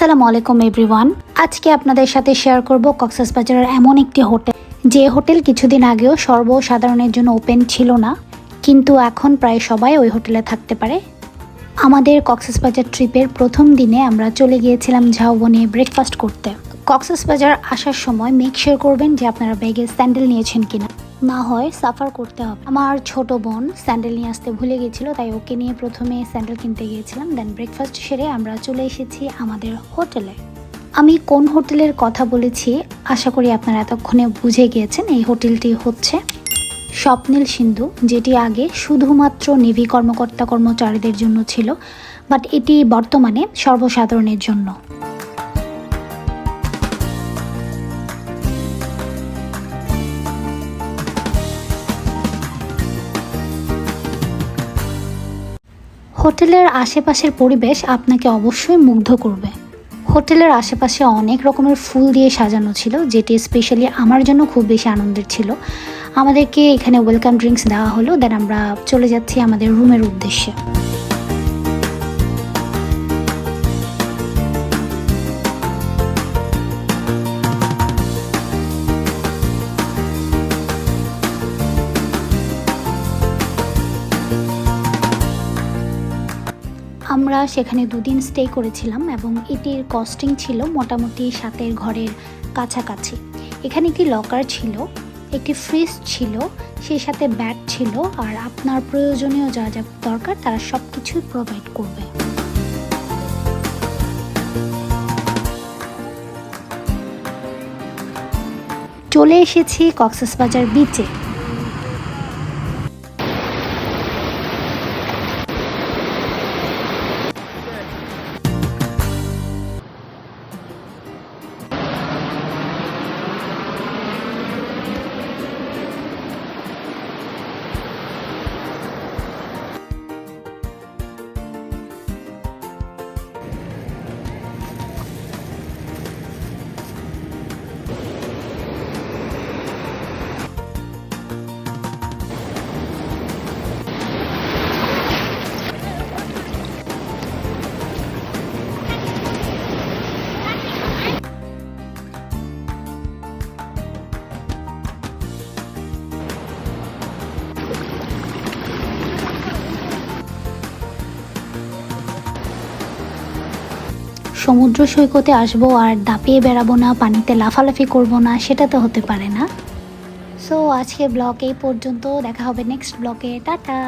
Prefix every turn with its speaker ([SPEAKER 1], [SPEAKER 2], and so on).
[SPEAKER 1] আসসালামু আলাইকুম এভরিওয়ান। আজকে আপনাদের সাথে শেয়ার করব কক্সবাজারের এমন একটি হোটেল, যে হোটেল কিছুদিন আগেও সর্বসাধারণের জন্য ওপেন ছিল না, কিন্তু এখন প্রায় সবাই ওই হোটেলে থাকতে পারে। আমাদের কক্সবাজার ট্রিপের প্রথম দিনে আমরা চলে গিয়েছিলাম ঝাউবনে ব্রেকফাস্ট করতে। কক্সবাজার আসার সময় মেক শিওর করবেন যে আপনারা ব্যাগে স্যান্ডেল নিয়েছেন কিনা, না হয় সাফার করতে হবে। আমার ছোট বোন স্যান্ডেল নিয়ে আসতে ভুলে গিয়েছিল, তাই ওকে নিয়ে প্রথমে স্যান্ডেল কিনতে গিয়েছিলাম। দেন ব্রেকফাস্ট সেরে আমরা চলে এসেছি আমাদের হোটেলে। আমি কোন হোটেলের কথা বলেছি আশা করি আপনারা এতক্ষণে বুঝে গিয়েছেন। এই হোটেলটি হচ্ছে স্বপ্নিল সিন্ধু, যেটি আগে শুধুমাত্র নেভি কর্মকর্তা কর্মচারীদের জন্য ছিল, বাট এটি বর্তমানে সর্বসাধারণের জন্য। হোটেলের আশেপাশের পরিবেশ আপনাকে অবশ্যই মুগ্ধ করবে। হোটেলের আশেপাশে অনেক রকমের ফুল দিয়ে সাজানো ছিল, যেটি স্পেশালি আমার জন্য খুব বেশি আনন্দের ছিল। আমাদেরকে এখানে ওয়েলকাম ড্রিঙ্কস দেওয়া হলো, দেন আমরা চলে যাচ্ছি আমাদের রুমের উদ্দেশ্যে। আমরা সেখানে দুদিন স্টে করেছিলাম এবং এটির কস্টিং ছিল মোটামুটি 7 ঘরের কাছাকাছি। এখানে একটি লকার ছিল, একটি ফ্রিজ ছিল, সেই সাথে ব্যাট ছিল, আর আপনার প্রয়োজনীয় যা যা দরকার তারা সব কিছুই প্রোভাইড করবে। চলে এসেছি কক্সবাজার বিচে। সমুদ্র সৈকতে আসবো আর দাপিয়ে বেড়াবো না, পানিতে লাফালাফি করব না, সেটা তো হতে পারে না। সো আজকে ব্লগ এই পর্যন্ত, দেখা হবে নেক্সট ব্লগে। টাটা।